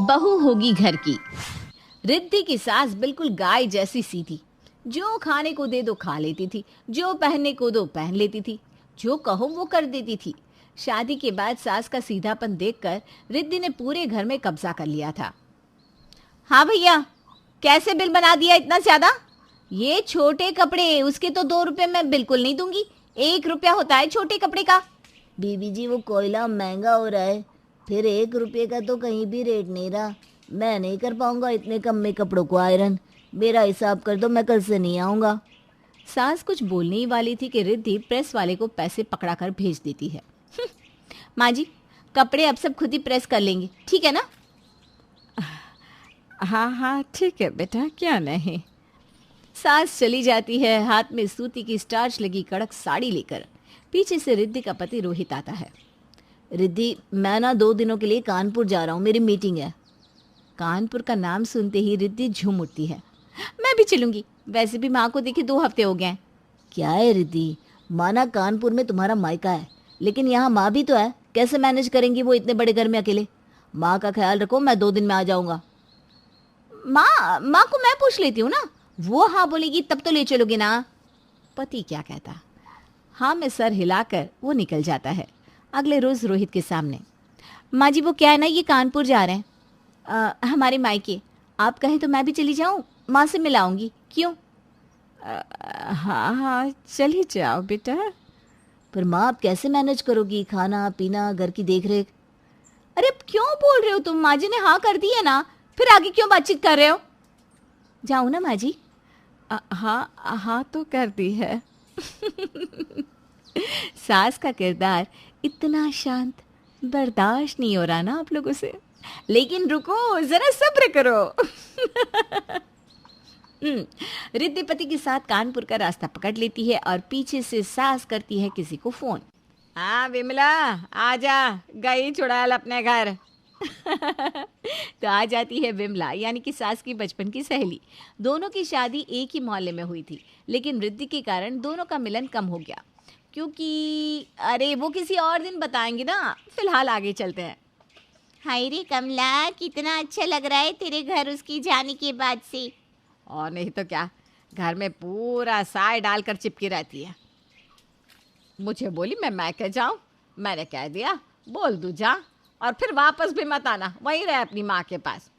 बहू होगी घर की। रिद्धि की सास बिल्कुल गाय जैसी सीधी। जो खाने को दे दो खा लेती थी, जो पहनने को दो पहन लेती थी, जो कहो वो कर देती थी। शादी के बाद सास का सीधापन देखकर रिद्धि ने पूरे घर में कब्जा कर लिया था। हाँ भैया, कैसे बिल बना दिया इतना ज्यादा? ये छोटे कपड़े, उसके तो 2 रुपए मैं बिल्कुल नहीं दूंगी। 1 रुपया होता है छोटे कपड़े का। बीबी जी वो कोयला महंगा हो रहा है, फिर 1 रुपये का तो कहीं भी रेट नहीं रहा। मैं नहीं कर पाऊंगा इतने कम में कपड़ों को आयरन। मेरा हिसाब कर दो, मैं कल से नहीं आऊंगा। सास कुछ बोलने ही वाली थी कि रिद्धि प्रेस वाले को पैसे पकड़ा कर भेज देती है। माँ जी, कपड़े अब सब खुद ही प्रेस कर लेंगे, ठीक है ना? हाँ हाँ ठीक है बेटा, क्या नहीं। सास चली जाती है, हाथ में सूती की स्टार्च लगी कड़क साड़ी लेकर। पीछे से रिद्धि का पति रोहित आता है। रिद्धि, मैं ना 2 दिनों के लिए कानपुर जा रहा हूँ, मेरी मीटिंग है। कानपुर का नाम सुनते ही रिद्धि झूम उठती है। मैं भी चलूंगी, वैसे भी माँ को देखे 2 हफ्ते हो गए हैं। क्या है रिद्धि, माना कानपुर में तुम्हारा मायका है, लेकिन यहाँ माँ भी तो है। कैसे मैनेज करेंगी वो इतने बड़े घर में अकेले? माँ का ख्याल रखो, मैं 2 दिन में आ जाऊंगा। माँ को मैं पूछ लेती हूँ ना, वो हाँ बोलेगी तब तो ले चलोगे ना। पति क्या कहता? हाँ में सर हिलाकर वो निकल जाता है। अगले रोज रोहित के सामने, माँ जी वो क्या है ना, ये कानपुर जा रहे हैं, हमारे मायके। आप कहें तो मैं भी चली जाऊँ, माँ से मिलाऊंगी, क्यों? हाँ हाँ चल ही जाओ बेटा। पर माँ आप कैसे मैनेज करोगी, खाना पीना, घर की देख रेख? अरे अब क्यों बोल रहे हो तुम? माँ जी ने हाँ कर दी है ना, फिर आगे क्यों बातचीत कर रहे हो? जाऊँ ना माँ जी? हाँ हाँ तो कर दी है। सास का किरदार इतना शांत, बर्दाश्त नहीं हो रहा ना आप लोगों से। लेकिन रुको, जरा सब्र करो। रिद्धि पति के साथ कानपुर का रास्ता पकड़ लेती है और पीछे से सास करती है किसी को फोन। हाँ विमला, आजा, गई चुड़ैल अपने घर। तो आ जाती है विमला, यानी कि सास की बचपन की सहेली। दोनों की शादी एक ही मोहल्ले में हुई थी, लेकिन रिद्धि के कारण दोनों का मिलन कम हो गया। क्योंकि अरे वो किसी और दिन बताएंगे ना, फिलहाल आगे चलते हैं। हाय रे कमला, कितना अच्छा लग रहा है तेरे घर उसकी जाने के बाद से। और नहीं तो क्या, घर में पूरा साय डालकर चिपकी रहती है। मुझे बोली मैं मैके जाऊं, मैंने कह दिया बोल दूं जा, और फिर वापस भी मत आना, वहीं रहे अपनी माँ के पास।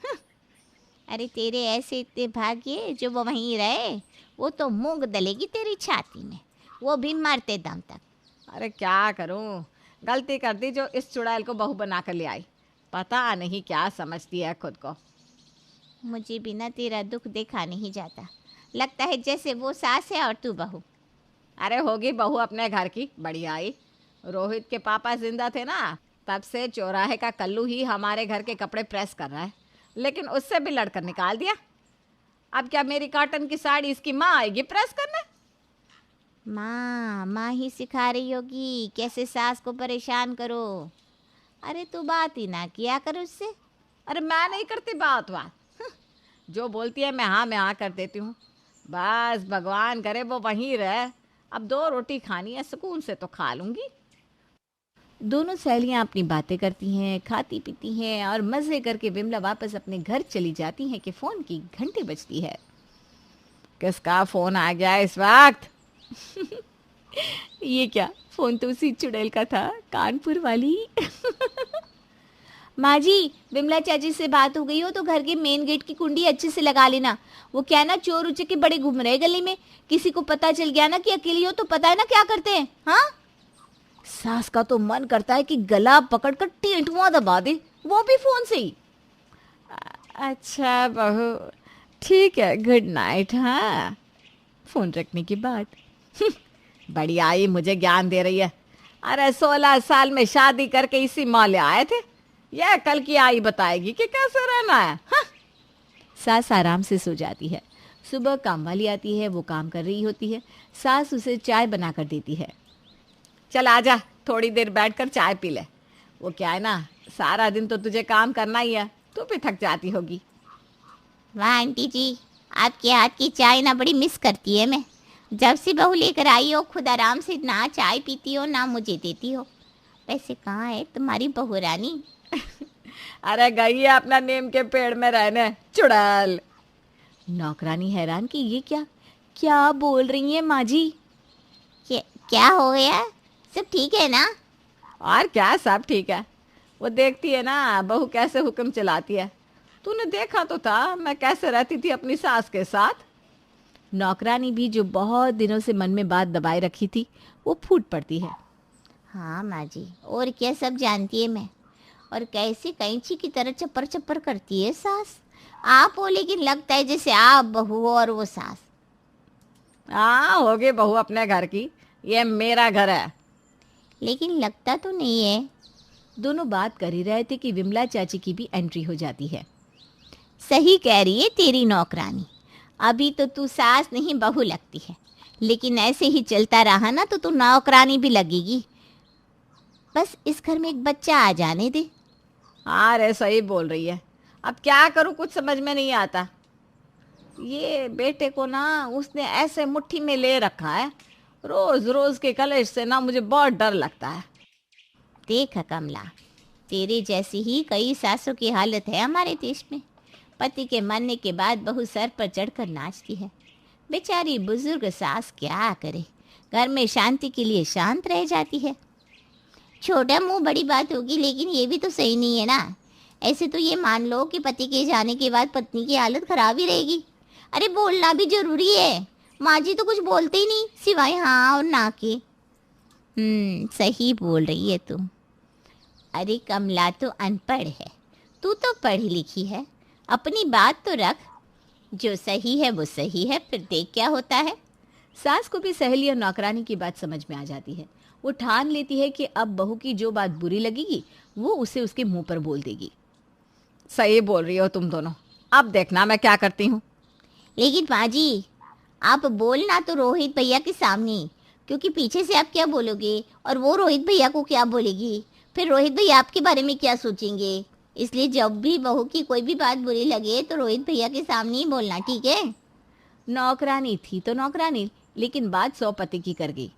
अरे तेरे ऐसे इतने भाग्य जो वो वहीं रहे, वो तो मूंग दलेगी तेरी छाती में, वो भी मरते दम तक। अरे क्या करूं, गलती कर दी जो इस चुड़ैल को बहू बना कर ले आई। पता नहीं क्या समझती है खुद को। मुझे बिना तेरा दुख देखा नहीं जाता, लगता है जैसे वो सास है और तू बहू। अरे होगी बहू अपने घर की, बढ़िया आई। रोहित के पापा जिंदा थे ना, तब से चौराहे का कल्लू ही हमारे घर के कपड़े प्रेस कर रहा है, लेकिन उससे भी लड़कर निकाल दिया। अब क्या मेरी कॉटन की साड़ी इसकी माँ आएगी प्रेस करने? माँ ही सिखा रही होगी कैसे सास को परेशान करो। अरे तू बात ही ना किया कर उससे। अरे मैं नहीं करती बात। जो बोलती है मैं हाँ कर देती हूँ। बस भगवान करे वो वहीं रहे। अब 2 रोटी खानी है, सुकून से तो खा लूँगी। दोनों सहेलियां अपनी बातें करती हैं, खाती पीती हैं और मज़े करके विमला वापस अपने घर चली जाती हैं कि फ़ोन की घंटी बजती है। किसका फ़ोन आ गया इस वक्त? ये क्या, फ़ोन तो उसी चुड़ैल का था, कानपुर वाली। माँ जी, विमला चाची से बात हो गई हो तो घर के मेन गेट की कुंडी अच्छे से लगा लेना। वो क्या ना, चोर उचक्के बड़े घूम रहे गली में, किसी को पता चल गया ना कि अकेली हो तो पता है ना क्या करते हैं। हाँ, सास का तो मन करता है कि गला पकड़कर टेंटुआ दबा दे, वो भी फोन से ही। अच्छा बहू, ठीक है, गुड नाइट। हाँ, फोन रखने के बाद बड़ी आई मुझे ज्ञान दे रही है। अरे 16 साल में शादी करके इसी मोहल्ले आए थे, यह कल की आई बताएगी कि कैसे रहना है। हाँ? सास आराम से सो जाती है। सुबह काम वाली आती है, वो काम कर रही होती है। सास उसे चाय बना कर देती है। चल आजा, थोड़ी देर बैठकर चाय पी ले। वो क्या है ना, सारा दिन तो तुझे काम करना ही है, तू भी थक जाती होगी। वाह आंटी जी, आपके हाथ की चाय ना बड़ी मिस करती है मैं। जब से बहू लेकर आई हो, खुद आराम से ना चाय पीती हो ना मुझे देती हो। वैसे कहाँ है तुम्हारी बहू रानी? अरे गई है अपना नीम के पेड़ में रहने, चुड़ैल। नौकरानी हैरान कि ये क्या क्या बोल रही है माँ जी। क्या हो गया? सब ठीक है ना? और क्या, सब ठीक है। वो देखती है ना बहू कैसे हुक्म चलाती है। तूने देखा तो था मैं कैसे रहती थी अपनी सास के साथ। नौकरानी भी जो बहुत दिनों से मन में बात दबाए रखी थी वो फूट पड़ती है। हाँ माँ जी, और क्या सब जानती है मैं। और कैसे कैंची की तरह चप्पर चप्पर करती है सास। आप हो लेकिन लगता है जैसे आप बहू हो और वो सास। हाँ, होगी बहू अपने घर की, ये मेरा घर है। लेकिन लगता तो नहीं है। दोनों बात कर ही रहे थे कि विमला चाची की भी एंट्री हो जाती है। सही कह रही है तेरी नौकरानी। अभी तो तू सास नहीं बहू लगती है, लेकिन ऐसे ही चलता रहा ना तो तू नौकरानी भी लगेगी। बस इस घर में एक बच्चा आ जाने दे। हाँ रे, सही बोल रही है। अब क्या करूँ, कुछ समझ में नहीं आता। ये बेटे को ना उसने ऐसे मुट्ठी में ले रखा है, रोज रोज के कलेश से ना मुझे बहुत डर लगता है। देख कमला, तेरे जैसी ही कई सासों की हालत है हमारे देश में। पति के मरने के बाद बहू सर पर चढ़कर नाचती है। बेचारी बुजुर्ग सास क्या करे, घर में शांति के लिए शांत रह जाती है। छोटा मुंह बड़ी बात होगी, लेकिन ये भी तो सही नहीं है ना। ऐसे तो ये मान लो कि पति के जाने के बाद पत्नी की हालत खराब ही रहेगी। अरे बोलना भी जरूरी है। माँ जी तो कुछ बोलते ही नहीं सिवाय हाँ और ना के। सही बोल रही है तू। अरे कमला तो अनपढ़ है, तू तो पढ़ी लिखी है। अपनी बात तो रख। जो सही है वो सही है, फिर देख क्या होता है। सास को भी सहेली और नौकरानी की बात समझ में आ जाती है। वो ठान लेती है कि अब बहू की जो बात बुरी लगेगी वो उसे उसके मुंह पर बोल देगी। सही बोल रही हो तुम दोनों। अब देखना मैं क्या करती हूँ। लेकिन माँ जी, आप बोलना तो रोहित भैया के सामने, क्योंकि पीछे से आप क्या बोलोगे और वो रोहित भैया को क्या बोलेगी, फिर रोहित भैया आपके बारे में क्या सोचेंगे। इसलिए जब भी बहू की कोई भी बात बुरी लगे तो रोहित भैया के सामने ही बोलना, ठीक है। नौकरानी थी तो नौकरानी, लेकिन बात 100 पति की कर गई।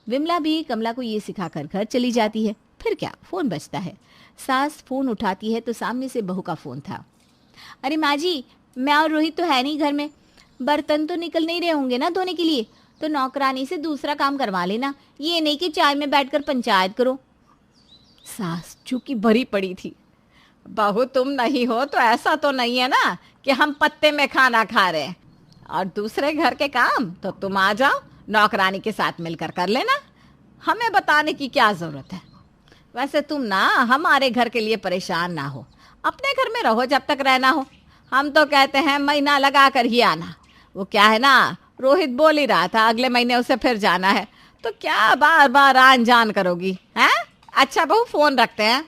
विमला भी कमला को ये सिखाकर घर चली जाती है। फिर क्या, फोन बजता है। सास फोन उठाती है तो सामने से बहू का फोन था। अरे माँ जी, मैं और रोहित तो है नहीं घर में। बर्तन तो निकल नहीं रहे होंगे ना धोने के लिए, तो नौकरानी से दूसरा काम करवा लेना, ये नहीं कि चाय में बैठकर पंचायत करो। सास चूंकि भरी पड़ी थी, बहू तुम नहीं हो तो ऐसा तो नहीं है ना कि हम पत्ते में खाना खा रहे हैं। और दूसरे घर के काम तो तुम आ जाओ, नौकरानी के साथ मिलकर कर लेना, हमें बताने की क्या जरूरत है। वैसे तुम ना हमारे घर के लिए परेशान ना हो, अपने घर में रहो जब तक रहना हो। हम तो कहते हैं महीना लगा कर ही आना। वो क्या है ना, रोहित बोल ही रहा था अगले महीने उसे फिर जाना है, तो क्या बार बार आन जान करोगी हैं। अच्छा बहू, फोन रखते हैं।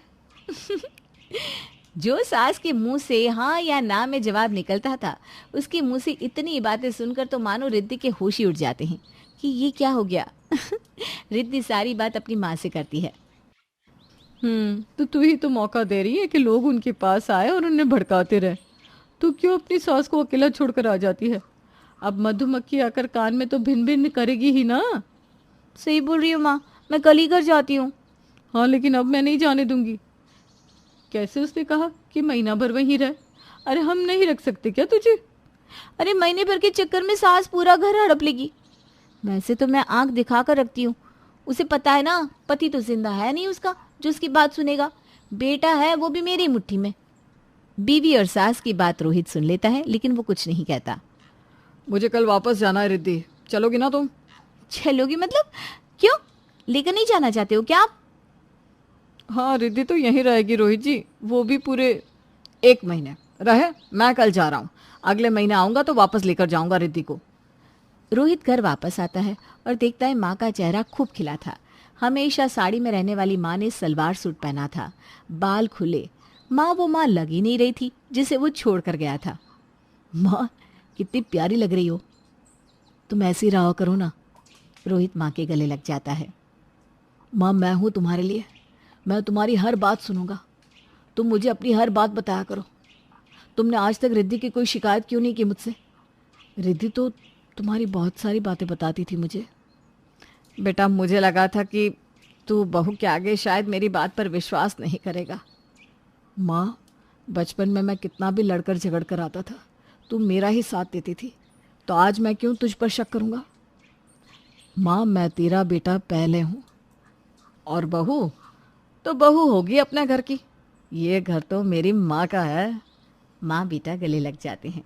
जो सास के मुंह से हाँ या ना में जवाब निकलता था, उसके मुंह से इतनी बातें सुनकर तो मानो रिद्धि के होश ही उड़ जाते हैं कि ये क्या हो गया। रिद्धि सारी बात अपनी माँ से करती है। तो तू ही तो मौका दे रही है कि लोग उनके पास आए और उन्हें भड़काते रहे। तू क्यों अपनी सास को अकेला छोड़कर आ जाती है? अब मधुमक्खी आकर कान में तो भिन भिन करेगी ही ना। सही बोल रही हो माँ, मैं कल ही घर जाती हूँ। हाँ, लेकिन अब मैं नहीं जाने दूंगी। कैसे उसने कहा कि महीना भर वहीं रह? अरे हम नहीं रख सकते क्या तुझे? अरे महीने भर के चक्कर में सास पूरा घर हड़प लेगी। वैसे तो मैं आंख दिखा कर रखती हूँ, उसे पता है ना पति तो जिंदा है नहीं उसका जो उसकी बात सुनेगा। बेटा है वो भी मेरी मुट्ठी में। बीवी और सास की बात रोहित सुन लेता है, लेकिन वो कुछ नहीं कहता। मुझे कल वापस जाना है रिद्धि, चलोगी ना तुम? चलोगी मतलब? क्यों, लेकर नहीं जाना चाहते हो क्या आप? हाँ, रिद्धि तो यहीं रहेगी रोहित जी, वो भी पूरे 1 महीने रहे। मैं कल जा रहा हूँ, अगले महीने आऊँगा तो वापस लेकर जाऊँगा रिद्धि को। रोहित घर वापस आता है और देखता है माँ का चेहरा खूब खिला था। हमेशा साड़ी में रहने वाली माँ ने सलवार सूट पहना था, बाल खुले। माँ वो माँ लग ही नहीं रही थी जिसे वो छोड़ कर गया था। माँ कितनी प्यारी लग रही हो, तुम ऐसी रहा करो ना। रोहित माँ के गले लग जाता है। माँ मैं हूँ तुम्हारे लिए, मैं तुम्हारी हर बात सुनूंगा, तुम मुझे अपनी हर बात बताया करो। तुमने आज तक रिद्धि की कोई शिकायत क्यों नहीं की मुझसे? रिद्धि तो तुम्हारी बहुत सारी बातें बताती थी मुझे। बेटा, मुझे लगा था कि तू बहू के आगे शायद मेरी बात पर विश्वास नहीं करेगा। माँ बचपन में मैं कितना भी लड़कर झगड़ कर आता था, तू मेरा ही साथ देती थी, तो आज मैं क्यों तुझ पर शक करूँगा? माँ, मैं तेरा बेटा पहले हूँ। और बहू तो बहू होगी अपने घर की, ये घर तो मेरी माँ का है। माँ बेटा गले लग जाते हैं।